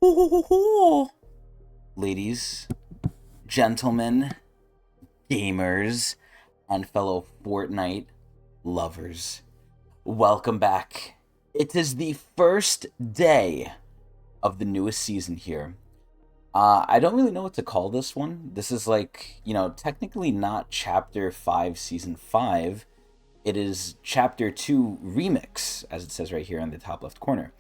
Ooh. Ladies, gentlemen, gamers, and fellow Fortnite lovers, welcome back. It is the first day of the newest season here. I don't really know what to call this one. This is like, technically not Chapter 5, Season 5. It is Chapter 2 Remix, as it says right here in the top left corner.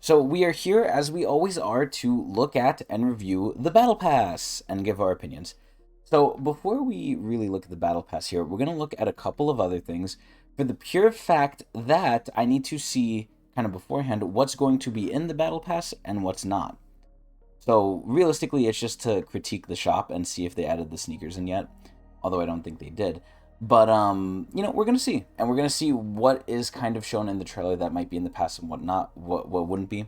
So we are here, as we always are, to look at and review the Battle Pass and give our opinions. So before we really look at the Battle Pass here, we're going to look at a couple of other things for the pure fact that I need to see kind of beforehand what's going to be in the Battle Pass and what's not. So realistically, it's just to critique the shop and see if they added the sneakers in yet, although I don't think they did. But, we're going to see. And we're going to see what is kind of shown in the trailer that might be in the past and what not, what wouldn't be.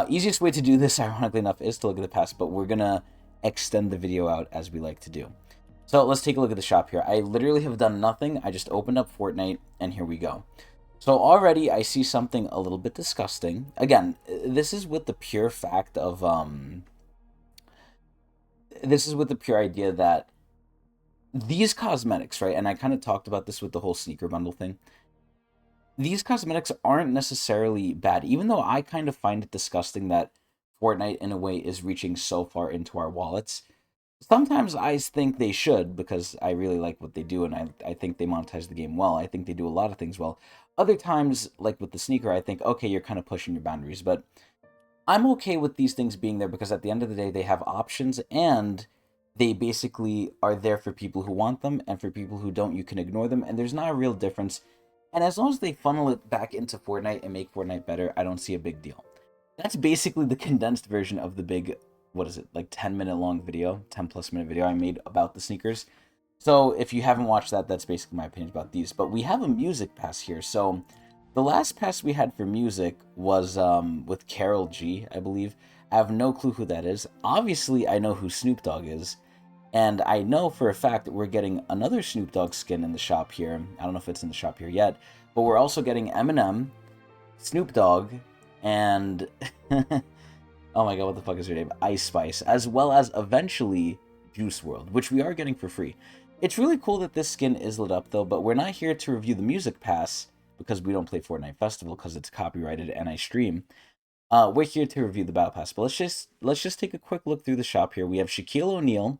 Easiest way to do this, ironically enough, is to look at the past, but we're going to extend the video out as we like to do. So let's take a look at the shop here. I literally have done nothing. I just opened up Fortnite, and here we go. So already I see something a little bit disgusting. Again, this is with the pure fact of, this is with the pure idea that these cosmetics, right, and I kind of talked about this with the whole sneaker bundle thing, these cosmetics aren't necessarily bad, even though I kind of find it disgusting that Fortnite, in a way, is reaching so far into our wallets. Sometimes I think they should, because I really like what they do, and I think they monetize the game well. I think they do a lot of things well. Other times, like with the sneaker, I think, okay, you're kind of pushing your boundaries, but I'm okay with these things being there because at the end of the day, they have options, and they basically are there for people who want them, and for people who don't, you can ignore them, and there's not a real difference. And as long as they funnel it back into Fortnite and make Fortnite better, I don't see a big deal. That's basically the condensed version of the big, what is it, like 10-minute long video, 10-plus minute video I made about the sneakers. So if you haven't watched that, that's basically my opinion about these. But we have a music pass here. So the last pass we had for music was with Carol G, I believe. I have no clue who that is. Obviously, I know who Snoop Dogg is. And I know for a fact that we're getting another Snoop Dogg skin in the shop here. I don't know if it's in the shop here yet. But we're also getting Eminem, Snoop Dogg, and... oh my god, what the fuck is her name? Ice Spice. As well as, eventually, Juice WRLD, which we are getting for free. It's really cool that this skin is lit up, though, but we're not here to review the Music Pass, because we don't play Fortnite Festival, because it's copyrighted and I stream. We're here to review the Battle Pass, but let's just take a quick look through the shop here. We have Shaquille O'Neal,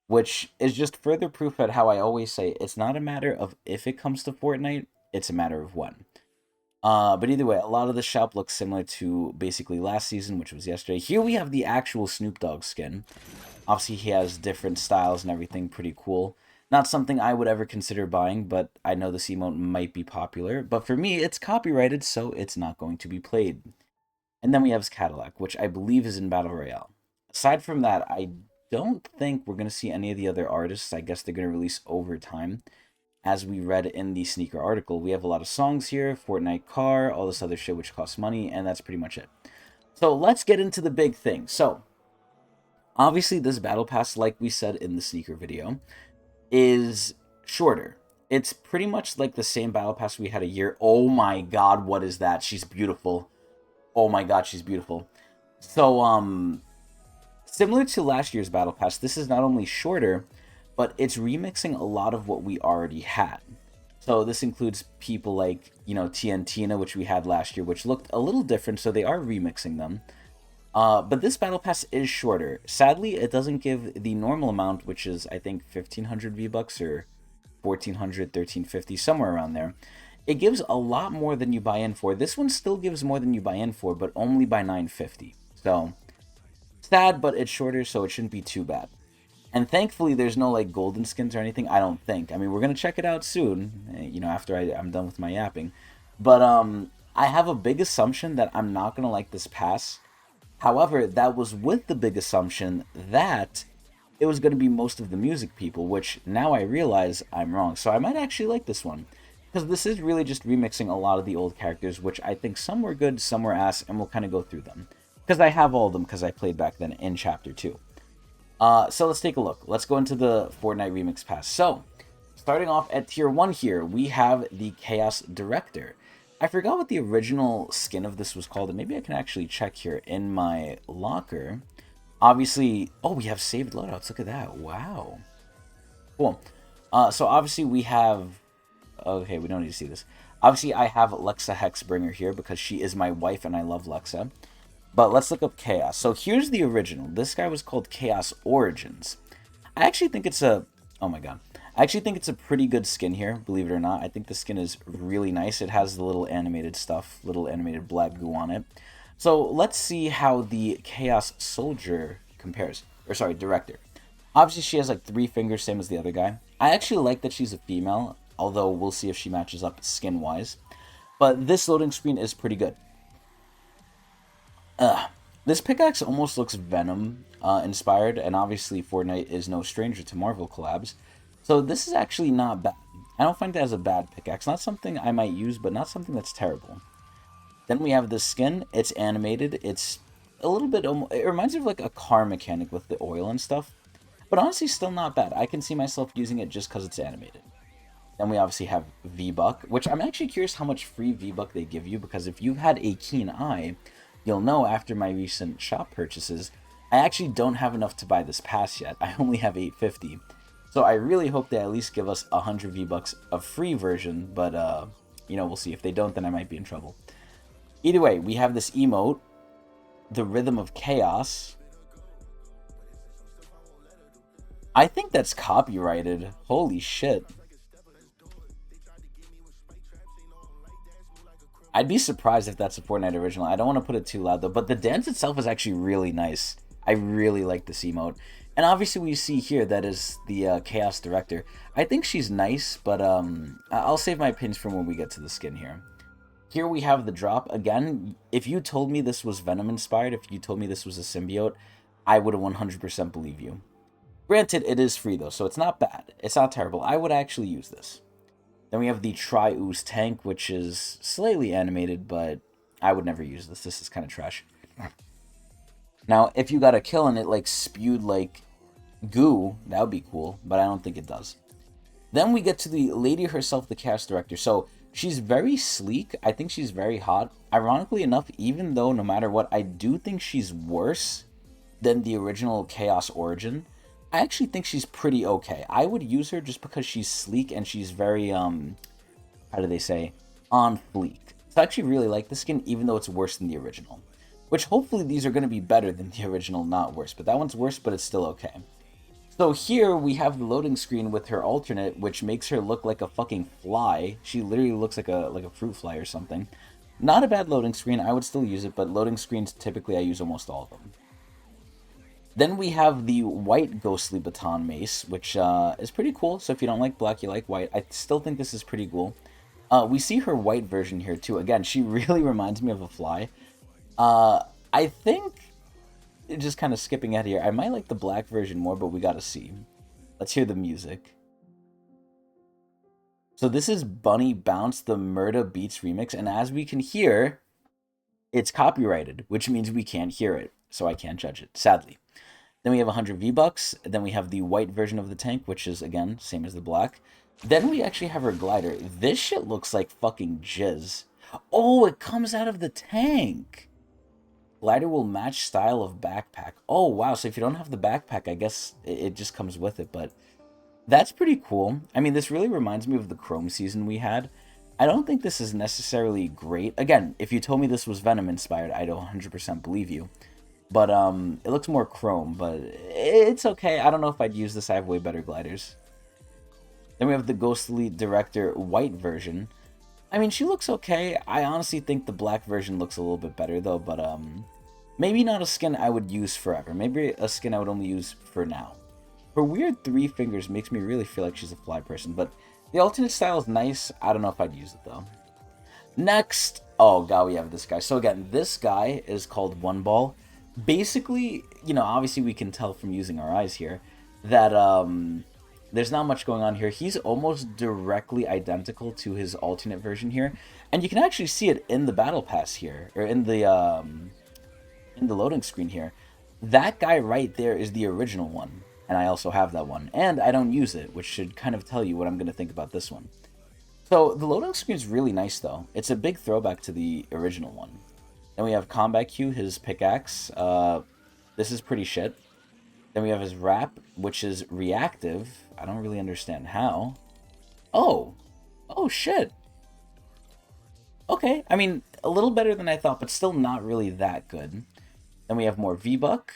which is just further proof that how I always say, it's not a matter of if it comes to Fortnite, it's a matter of when. But either way, a lot of the shop looks similar to basically last season, which was yesterday. Here we have the actual Snoop Dogg skin. Obviously, he has different styles and everything, pretty cool. Not something I would ever consider buying, but I know this emote might be popular. But for me, it's copyrighted, so it's not going to be played. And then we have his Cadillac, which I believe is in Battle Royale. Aside from that, I don't think we're going to see any of the other artists. I guess they're going to release over time. As we read in the sneaker article, we have a lot of songs here, Fortnite car, all this other shit which costs money, and that's pretty much it. So let's get into the big thing. So, obviously this Battle Pass, like we said in the sneaker video, is shorter. It's pretty much like the same Battle Pass we had a year. Oh my god, what is that? She's beautiful. Oh my god, she's beautiful. So, similar to last year's Battle Pass, this is not only shorter, but it's remixing a lot of what we already had. So this includes people like, TNTina, which we had last year, which looked a little different, so they are remixing them. But this Battle Pass is shorter. Sadly, it doesn't give the normal amount, which is, I think, 1,500 V-Bucks or 1,400, 1,350, somewhere around there. It gives a lot more than you buy in for. This one still gives more than you buy in for, but only by 950. So, sad, but it's shorter, so it shouldn't be too bad. And thankfully, there's no, like, golden skins or anything, I don't think. I mean, we're going to check it out soon, after I'm done with my yapping. But, I have a big assumption that I'm not going to like this pass. However, that was with the big assumption that it was going to be most of the music people, which now I realize I'm wrong. So I might actually like this one. Because this is really just remixing a lot of the old characters, which I think some were good, some were ass, and we'll kind of go through them. Because I have all of them, because I played back then in Chapter 2. So let's take a look. Let's go into the Fortnite Remix Pass. So, starting off at Tier 1 here, we have the Chaos Director. I forgot what the original skin of this was called, and maybe I can actually check here in my locker. Obviously, oh, we have saved loadouts. Look at that. Wow. Cool. So obviously we have... Okay, we don't need to see this. Obviously, I have Lexa Hexbringer here because she is my wife and I love Lexa. But let's look up Chaos. So here's the original. This guy was called Chaos Origins. I actually think it's a... Oh my god. I actually think it's a pretty good skin here, believe it or not. I think the skin is really nice. It has the little animated stuff, little animated black goo on it. So let's see how the Chaos Soldier compares. Or sorry, Director. Obviously, she has like 3 fingers, same as the other guy. I actually like that she's a female, although we'll see if she matches up skin-wise. But this loading screen is pretty good. This pickaxe almost looks Venom inspired, and obviously Fortnite is no stranger to Marvel collabs. So this is actually not bad. I don't find it as a bad pickaxe. Not something I might use, but not something that's terrible. Then we have this skin. It's animated. It's a little bit... It reminds me of like a car mechanic with the oil and stuff. But honestly, still not bad. I can see myself using it just because it's animated. Then we obviously have V-Buck, which I'm actually curious how much free V-Buck they give you, because if you've had a keen eye, you'll know after my recent shop purchases, I actually don't have enough to buy this pass yet. I only have 850. So I really hope they at least give us 100 V-Bucks a free version, but, you know, we'll see. If they don't, then I might be in trouble. Either way, we have this emote, the Rhythm of Chaos. I think that's copyrighted. Holy shit. I'd be surprised if that's a Fortnite original. I don't want to put it too loud, though. But the dance itself is actually really nice. I really like this emote. And obviously we see here that is the Chaos Director. I think she's nice, but I'll save my opinions for when we get to the skin here. Here we have the drop. Again, if you told me this was Venom inspired, if you told me this was a symbiote, I would have 100% believe you. Granted, it is free though, so it's not bad. It's not terrible. I would actually use this. Then we have the Tri-Ooze tank, which is slightly animated, but I would never use this. This is kind of trash. Now, if you got a kill and it like spewed like goo, that would be cool, but I don't think it does. Then we get to the lady herself, the Chaos Director. So she's very sleek. I think she's very hot. Ironically enough, even though no matter what, I do think she's worse than the original Chaos Origin. I actually think she's pretty okay. I would use her just because she's sleek and she's very, how do they say, on fleek. So I actually really like the skin, even though it's worse than the original. Which hopefully these are going to be better than the original, not worse. But that one's worse, but it's still okay. So here we have the loading screen with her alternate, which makes her look like a fucking fly. She literally looks like a fruit fly or something. Not a bad loading screen. I would still use it, but loading screens, typically I use almost all of them. Then we have the white Ghostly Baton Mace, which is pretty cool. So if you don't like black, you like white. I still think this is pretty cool. We see her white version here too. Again, she really reminds me of a fly. I think, just kind of skipping ahead here, I might like the black version more, but we gotta see. Let's hear the music. So this is Bunny Bounce, the Murda Beats remix, and as we can hear, it's copyrighted, which means we can't hear it, so I can't judge it, sadly. Then we have 100 V-Bucks. Then we have the white version of the tank, which is, again, same as the black. Then we actually have her glider. This shit looks like fucking jizz. Oh, it comes out of the tank. Glider will match style of backpack. Oh, wow. So if you don't have the backpack, I guess it just comes with it. But that's pretty cool. I mean, this really reminds me of the Chrome season we had. I don't think this is necessarily great. Again, if you told me this was Venom inspired, I'd 100% believe you. But it looks more chrome, but it's okay. I don't know if I'd use this. I have way better gliders. Then we have the Ghostly Director white version. I mean, she looks okay. I honestly think the black version looks a little bit better, though. But maybe not a skin I would use forever. Maybe a skin I would only use for now. Her weird 3 fingers makes me really feel like she's a fly person. But the alternate style is nice. I don't know if I'd use it, though. Next. Oh, God, we have this guy. So, again, this guy is called One Ball. Basically, you know, obviously we can tell from using our eyes here that there's not much going on here. He's almost directly identical to his alternate version here, and you can actually see it in the battle pass here, or in the loading screen here. That guy right there is the original one, and I also have that one, and I don't use it, which should kind of tell you what I'm going to think about this one. So the loading screen is really nice though. It's a big throwback to the original one. Then we have Combat Q, his pickaxe. This is pretty shit. Then we have his wrap, which is reactive. I don't really understand how. Oh, oh shit. Okay, I mean a little better than I thought, but still not really that good. Then we have more V-Buck.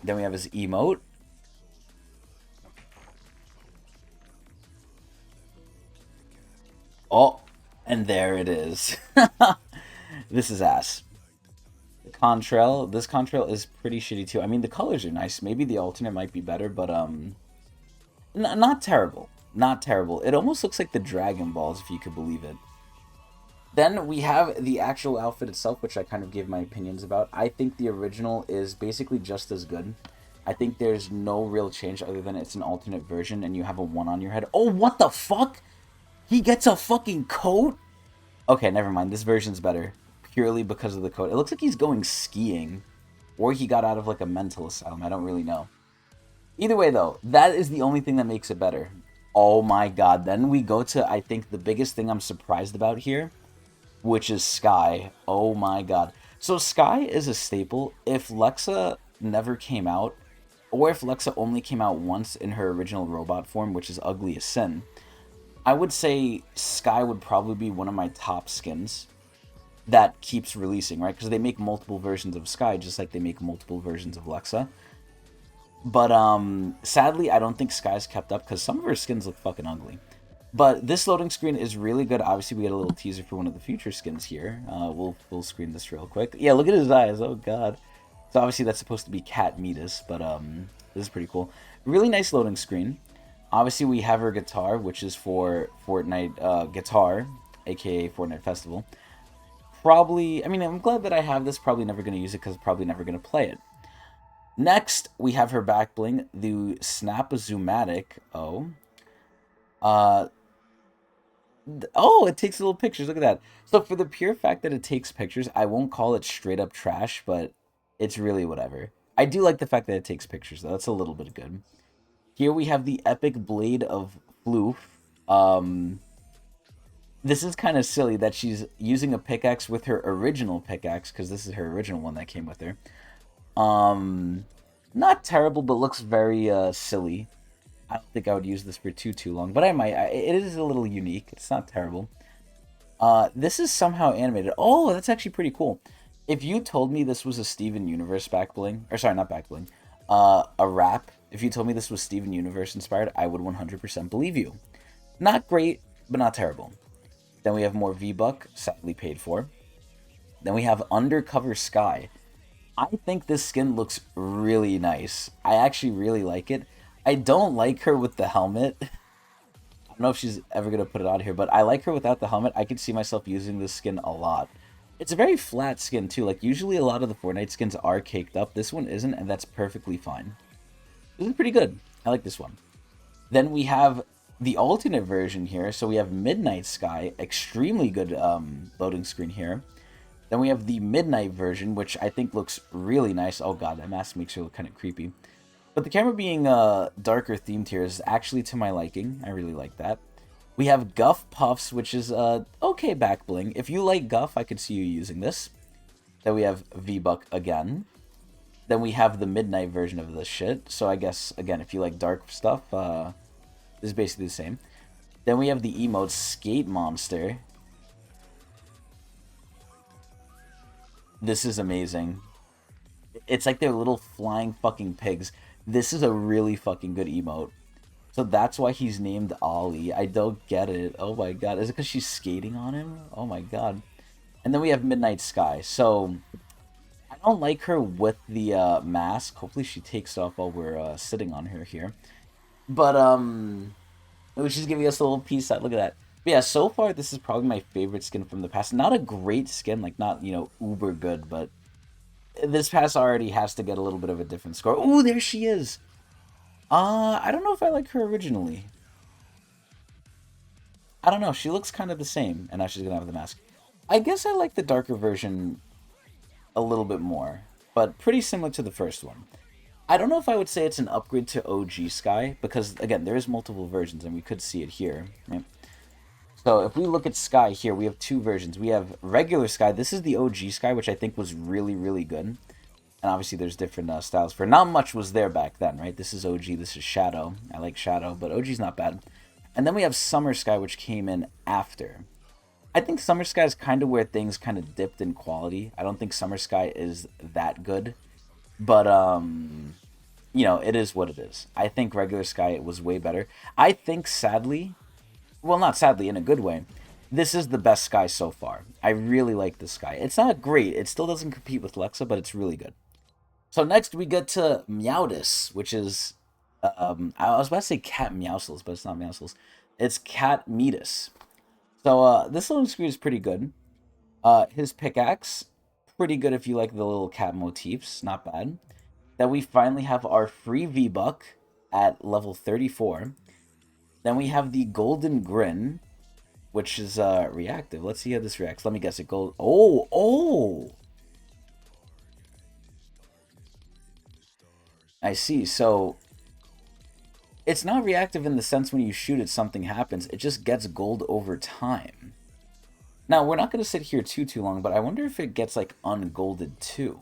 Then we have his emote. Oh, and there it is. This is ass. The Contrail. This Contrail is pretty shitty too. I mean, the colors are nice. Maybe the alternate might be better, but not terrible. Not terrible. It almost looks like the Dragon Balls, if you could believe it. Then we have the actual outfit itself, which I kind of gave my opinions about. I think the original is basically just as good. I think there's no real change other than it's an alternate version and you have a 1 on your head. Oh, what the fuck? He gets a fucking coat? Okay, never mind. This version's better. Purely because of the coat. It looks like he's going skiing. Or he got out of like a mental asylum. I don't really know. Either way though, that is the only thing that makes it better. Oh my god. Then we go to, I think, the biggest thing I'm surprised about here, which is Sky. Oh my god. So Sky is a staple. If Lexa never came out, or if Lexa only came out once in her original robot form, which is ugly as sin, I would say Sky would probably be one of my top skins that keeps releasing, right? Because they make multiple versions of Sky, just like they make multiple versions of Lexa. But sadly, I don't think Sky's kept up because some of her skins look fucking ugly. But this loading screen is really good. Obviously, we get a little teaser for one of the future skins here. We'll screen this real quick. Yeah, look at his eyes. Oh god. So obviously that's supposed to be Cat Metis, but this is pretty cool. Really nice loading screen. Obviously, we have her guitar, which is for Fortnite guitar, aka Fortnite Festival. Probably, I mean, I'm glad that I have this. Probably never going to use it because probably never going to play it. Next, we have her back bling, the Snap-O-Zoom-Matic. Oh. Oh, it takes little pictures. Look at that. So for the pure fact that it takes pictures, I won't call it straight up trash, but it's really whatever. I do like the fact that it takes pictures, though. That's a little bit good. Here we have the Epic Blade of Floof. This is kind of silly that she's using a pickaxe with her original pickaxe, because this is her original one that came with her. Not terrible, but looks very silly. I don't think I would use this for too long, but I might. It is a little unique. It's not terrible. This is somehow animated. Oh, that's actually pretty cool. If you told me this was a Steven Universe back bling, or sorry, not back bling, a wrap, if you told me this was Steven Universe inspired, I would 100% believe you. Not great, but not terrible. Then we have more V-Buck, sadly paid for. Then we have Undercover Sky. I think this skin looks really nice. I actually really like it. I don't like her with the helmet. I don't know if she's ever going to put it on here, but I like her without the helmet. I could see myself using this skin a lot. It's a very flat skin, too. Like, usually a lot of the Fortnite skins are caked up. This one isn't, and that's perfectly fine. This is pretty good. I like this one. Then we have the alternate version here. So we have Midnight Sky. Extremely good loading screen here. Then we have the Midnight version, which I think looks really nice. Oh god, that mask makes her look kind of creepy. But the camera being darker themed here is actually to my liking. I really like that. We have Guff Puffs, which is okay back bling. If you like Guff, I could see you using this. Then we have V-Buck again. Then we have the Midnight version of this shit. So I guess, again, if you like dark stuff, this is basically the same. Then we have the emote Skate Monster. This is amazing. It's like they're little flying fucking pigs. This is a really fucking good emote. So that's why he's named Ollie. I don't get it. Oh my god. Is it because she's skating on him? Oh my god. And then we have Midnight Sky. So I don't like her with the mask. Hopefully she takes it off while we're sitting on her here. But she's giving us a little peace out. Look at that. But yeah, so far this is probably my favorite skin from the past. Not a great skin, like not, you know, uber good, but this pass already has to get a little bit of a different score. Ooh, there she is. I don't know if I like her originally. I don't know. She looks kind of the same, and now she's gonna have the mask. I guess I like the darker version a little bit more, but pretty similar to the first one. I don't know if I would say it's an upgrade to OG Sky, because, again, there is multiple versions, and we could see it here. Right? So if we look at Sky here, we have two versions. We have regular Sky. This is the OG Sky, which I think was really, really good. And obviously there's different styles for it. Not much was there back then, right? This is OG, this is Shadow. I like Shadow, but OG's not bad. And then we have Summer Sky, which came in after. I think Summer Sky is kind of where things kind of dipped in quality. I don't think Summer Sky is that good. But, you know, it is what it is. I think regular Sky was way better. I think, sadly, well, not sadly, in a good way, this is the best Sky so far. I really like this Sky. It's not great. It still doesn't compete with Lexa, but it's really good. So next we get to Meowdis, which is, I was about to say Cat Meowscles, but it's not Meowscles. It's Cat Metis. So this little screw is pretty good. His pickaxe, pretty good if you like the little cat motifs, not bad. Then we finally have our free V-Buck at level 34. Then we have the Golden Grin, which is reactive. Let's see how this reacts. Let me guess it goes. Oh, oh! I see. So it's not reactive in the sense when you shoot it, something happens. It just gets gold over time. Now, we're not going to sit here too long, but I wonder if it gets, like, ungolded, too.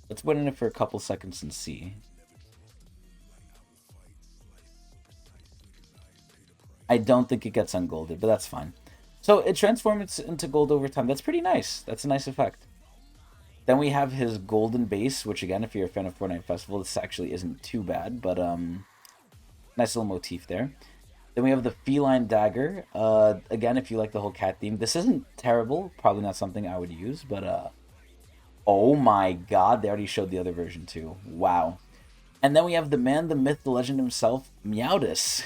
Let's wait in it for a couple seconds and see. I don't think it gets ungolded, but that's fine. So it transforms into gold over time. That's pretty nice. That's a nice effect. Then we have his golden base, which, again, if you're a fan of Fortnite Festival, this actually isn't too bad, but, nice little motif there. Then we have the feline dagger. Again, if you like the whole cat theme, this isn't terrible. Probably not something I would use, but oh my god, they already showed the other version too. Wow. And then we have the man, the myth, the legend himself, Meowdis.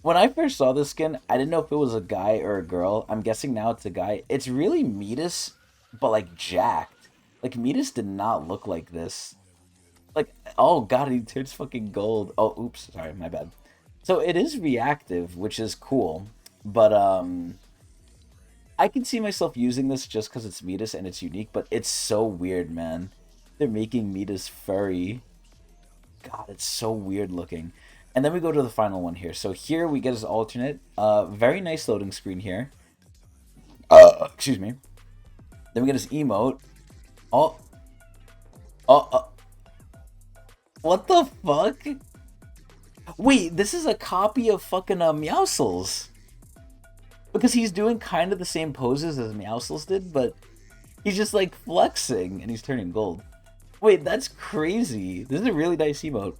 When I first saw this skin, I didn't know if it was a guy or a girl. I'm guessing now it's a guy. It's really Metis, but like jacked. Like Metis did not look like this. Like, oh god, he turns fucking gold. Oh, oops, sorry, my bad. So it is reactive, which is cool, but I can see myself using this just because it's Metis and it's unique, but it's so weird, man. They're making Metis furry. God, it's so weird looking. And then we go to the final one here. So here we get his alternate. Very nice loading screen here. Excuse me. Then we get his emote. Oh. Oh. What the fuck? Wait, this is a copy of fucking Meowscles. Because he's doing kind of the same poses as Meowscles did, but he's just like flexing and he's turning gold. Wait, that's crazy. This is a really nice emote.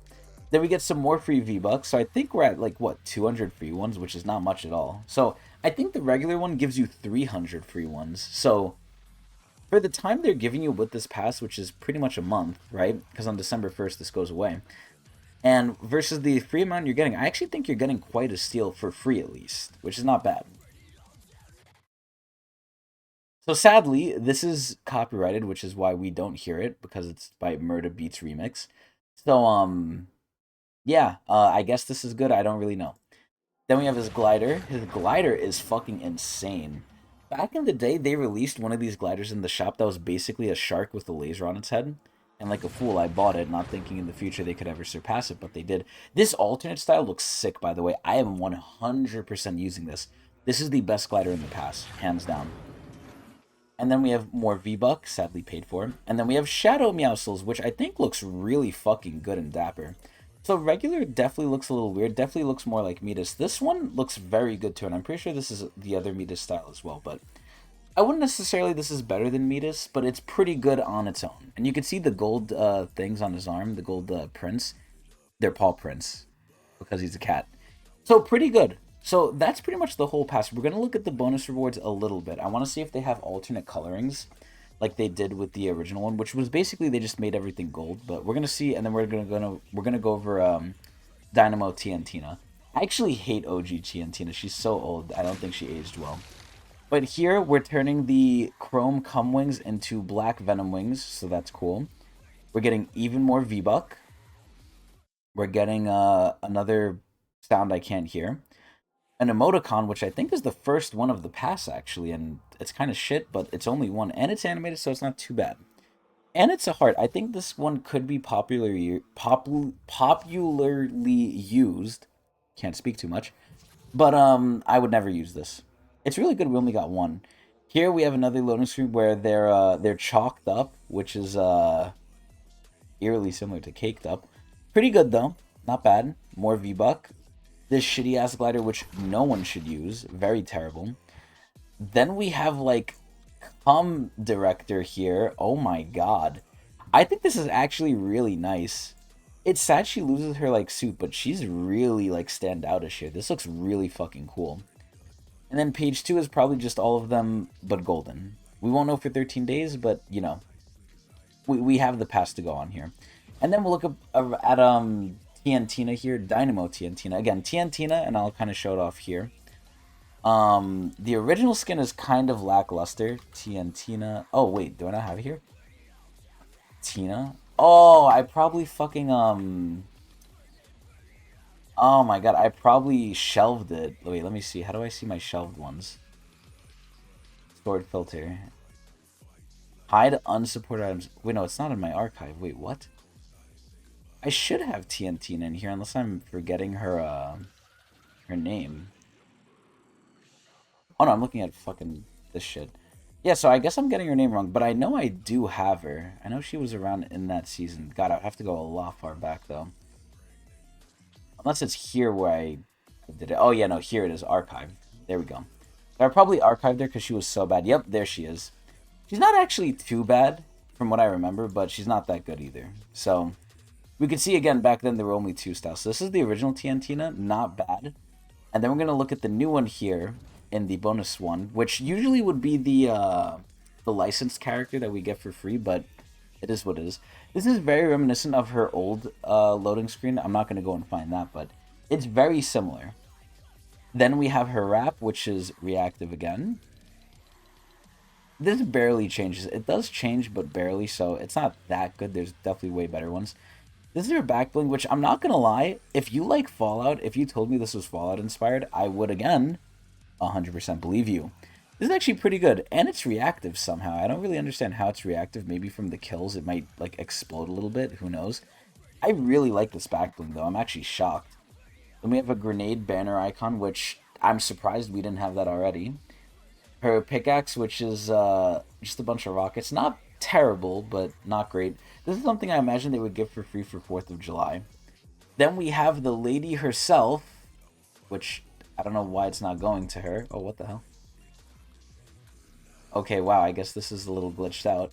Then we get some more free V-Bucks. So I think we're at like, what, 200 free ones, which is not much at all. So I think the regular one gives you 300 free ones. So for the time they're giving you with this pass, which is pretty much a month, right? Because on December 1st, this goes away. And versus the free amount you're getting, I actually think you're getting quite a steal for free at least, which is not bad. So sadly, this is copyrighted, which is why we don't hear it, because it's by Murda Beats Remix. So, yeah, I guess this is good. I don't really know. Then we have his glider. His glider is fucking insane. Back in the day, they released one of these gliders in the shop that was basically a shark with a laser on its head. And like a fool, I bought it, not thinking in the future they could ever surpass it, but they did. This alternate style looks sick, by the way. I am 100% using this. This is the best glider in the past, hands down. And then we have more V-Buck, sadly paid for. And then we have Shadow Meowscles, which I think looks really fucking good and dapper. So regular definitely looks a little weird. Definitely looks more like Metis. This one looks very good too, and I'm pretty sure this is the other Metis style as well. But I wouldn't necessarily this is better than Metis, but it's pretty good on its own. And you can see the gold things on his arm, the gold prints. They're paw prints because he's a cat. So pretty good. So that's pretty much the whole pass. We're going to look at the bonus rewards a little bit. I want to see if they have alternate colorings like they did with the original one, which was basically they just made everything gold. But we're going to see, and then we're going to go over Dynamo Tiantina. I actually hate OG Tiantina. She's so old. I don't think she aged well. But here we're turning the Chrome Cum Wings into Black Venom Wings, so that's cool. We're getting even more V-Buck. We're getting another sound I can't hear. An emoticon, which I think is the first one of the pass, actually, and it's kind of shit, but it's only one, and it's animated, so it's not too bad. And it's a heart. I think this one could be popularly used. Can't speak too much. But I would never use this. It's really good we only got one. Here we have another loading screen where they're chalked up, which is eerily similar to caked up. Pretty good though. Not bad. More V-Buck. This shitty ass glider which no one should use. Very terrible. Then we have like director here. Oh my god. I think this is actually really nice. It's sad she loses her like suit, but she's really like standoutish here. This looks really fucking cool. And then page 2 is probably just all of them but golden. We won't know for 13 days, but you know, we have the pass to go on here. And then we'll look up at Tiantina here, Dynamo Tiantina. Again, Tiantina, and I'll kind of show it off here. The original skin is kind of lackluster. Tiantina. Oh wait, do I not have it here? Tina. Oh, I probably fucking Oh my god, I probably shelved it. Wait, let me see. How do I see my shelved ones? Stored filter. Hide unsupported items. Wait, no, it's not in my archive. Wait, what? I should have TNT in here, unless I'm forgetting her name. Oh no, I'm looking at fucking this shit. Yeah, so I guess I'm getting her name wrong, but I know I do have her. I know she was around in that season. God, I have to go a lot far back, though. Unless it's here where I did it. Oh, yeah, no, here it is, archived. There we go. So I probably archived her because she was so bad. Yep, there she is. She's not actually too bad, from what I remember, but she's not that good either. So, we can see, again, back then there were only two styles. So this is the original Tiantina, not bad. And then we're going to look at the new one here in the bonus one, which usually would be the licensed character that we get for free, but it is what it is. This is very reminiscent of her old loading screen. I'm not going to go and find that, but it's very similar. Then we have her wrap, which is reactive again. This barely changes. It does change, but barely, so it's not that good. There's definitely way better ones. This is her back bling, which I'm not going to lie. If you like Fallout, if you told me this was Fallout inspired, I would, again, 100% believe you. This is actually pretty good, and it's reactive somehow. I don't really understand how it's reactive. Maybe from the kills it might like explode a little bit. Who knows? I really like this back bling though. I'm actually shocked. Then we have a grenade banner icon, which I'm surprised we didn't have that already. Her pickaxe, which is just a bunch of rockets. Not terrible, but not great. This is something I imagine they would give for free for 4th of July. Then we have the lady herself, which I don't know why it's not going to her. Oh, what the hell? Okay, wow, I guess this is a little glitched out.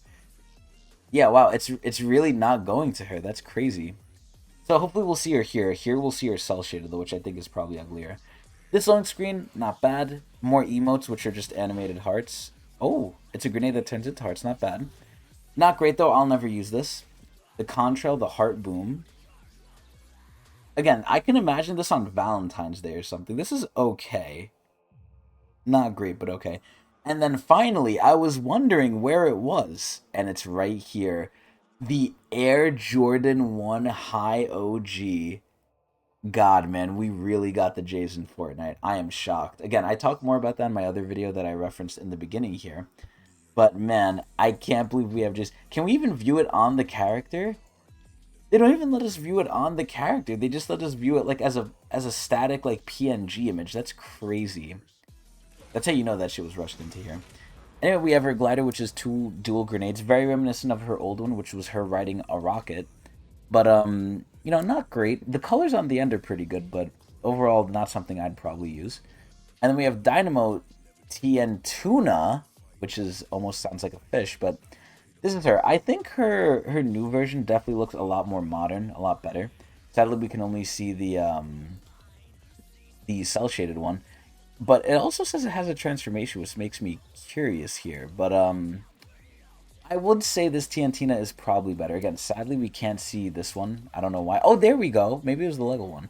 Yeah, wow, it's really not going to her. That's crazy. So hopefully we'll see her here. Here we'll see her cell shaded, though, which I think is probably uglier. This loading screen, not bad. More emotes, which are just animated hearts. Oh, it's a grenade that turns into hearts. Not bad. Not great, though. I'll never use this. The contrail, the heart boom. Again, I can imagine this on Valentine's Day or something. This is okay. Not great, but okay. And then finally, I was wondering where it was, and it's right here. The Air Jordan 1 High OG. God, man, we really got the J's in Fortnite. I am shocked. Again, I talked more about that in my other video that I referenced in the beginning here. But man, I can't believe we have just... Can we even view it on the character? They don't even let us view it on the character. They just let us view it like as a static like PNG image. That's crazy. That's how you know that shit was rushed into here. Anyway, we have her glider, which is 2 dual grenades. Very reminiscent of her old one, which was her riding a rocket. But, you know, not great. The colors on the end are pretty good, but overall, not something I'd probably use. And then we have Dynamo TN Tuna, which is almost sounds like a fish, but this is her. I think her new version definitely looks a lot more modern, a lot better. Sadly, we can only see the cell shaded one. But it also says it has a transformation, which makes me curious here. But I would say this Tiantina is probably better. Again, sadly, we can't see this one. I don't know why. Oh, there we go. Maybe it was the Lego one.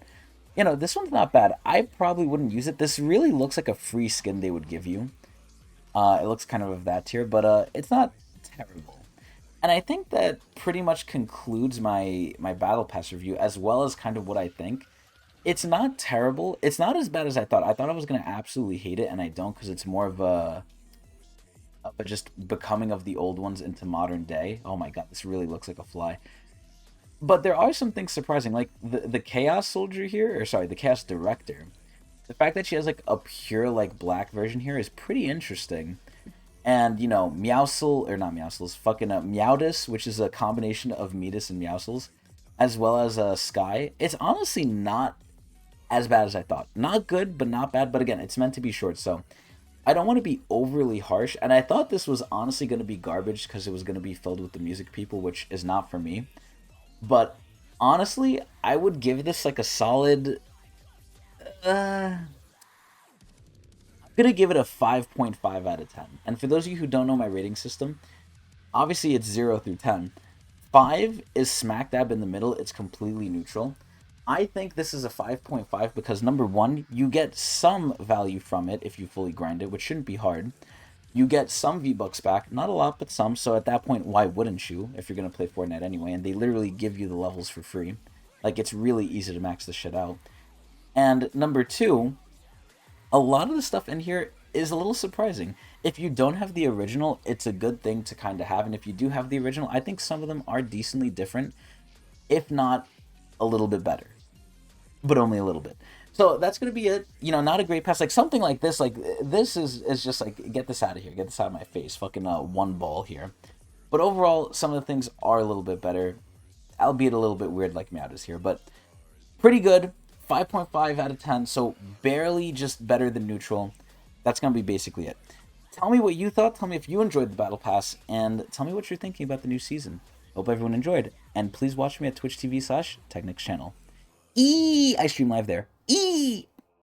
You know, this one's not bad. I probably wouldn't use it. This really looks like a free skin they would give you. It looks kind of that tier, but it's not terrible. And I think that pretty much concludes my Battle Pass review, as well as kind of what I think. It's not terrible. It's not as bad as I thought. I thought I was going to absolutely hate it, and I don't, because it's more of a just becoming of the old ones into modern day. Oh my god, this really looks like a fly. But there are some things surprising, like the Chaos Soldier here, or sorry, the Chaos Director. The fact that she has like a pure like black version here is pretty interesting. And you know, Meowscle or not Meowscles, fucking Meowdis, which is a combination of Metis and Meowscles, as well as Sky. It's honestly not as bad as I thought. Not good, but not bad. But again, it's meant to be short, so I don't want to be overly harsh. And I thought this was honestly going to be garbage because it was going to be filled with the music people, which is not for me. But honestly, I would give this like a solid. I'm gonna give it a 5.5 out of 10. And for those of you who don't know my rating system, obviously it's 0 through 10. 5 is smack dab in the middle, it's completely neutral. I think this is a 5.5 because number one, you get some value from it if you fully grind it, which shouldn't be hard. You get some V-Bucks back, not a lot, but some. So at that point, why wouldn't you if you're going to play Fortnite anyway? And they literally give you the levels for free. Like, it's really easy to max this shit out. And number two, a lot of the stuff in here is a little surprising. If you don't have the original, it's a good thing to kind of have. And if you do have the original, I think some of them are decently different, if not a little bit better, but only a little bit. So that's gonna be it. You know, not a great pass. Like something like this is just like get this out of here, get this out of my face. Fucking one ball here. But overall, some of the things are a little bit better, albeit a little bit weird, like Meowd is here. But pretty good. 5.5 out of 10. So barely just better than neutral. That's gonna be basically it. Tell me what you thought. Tell me if you enjoyed the battle pass, and tell me what you're thinking about the new season. Hope everyone enjoyed, and please watch me at Twitch TV/Technics channel. I stream live there.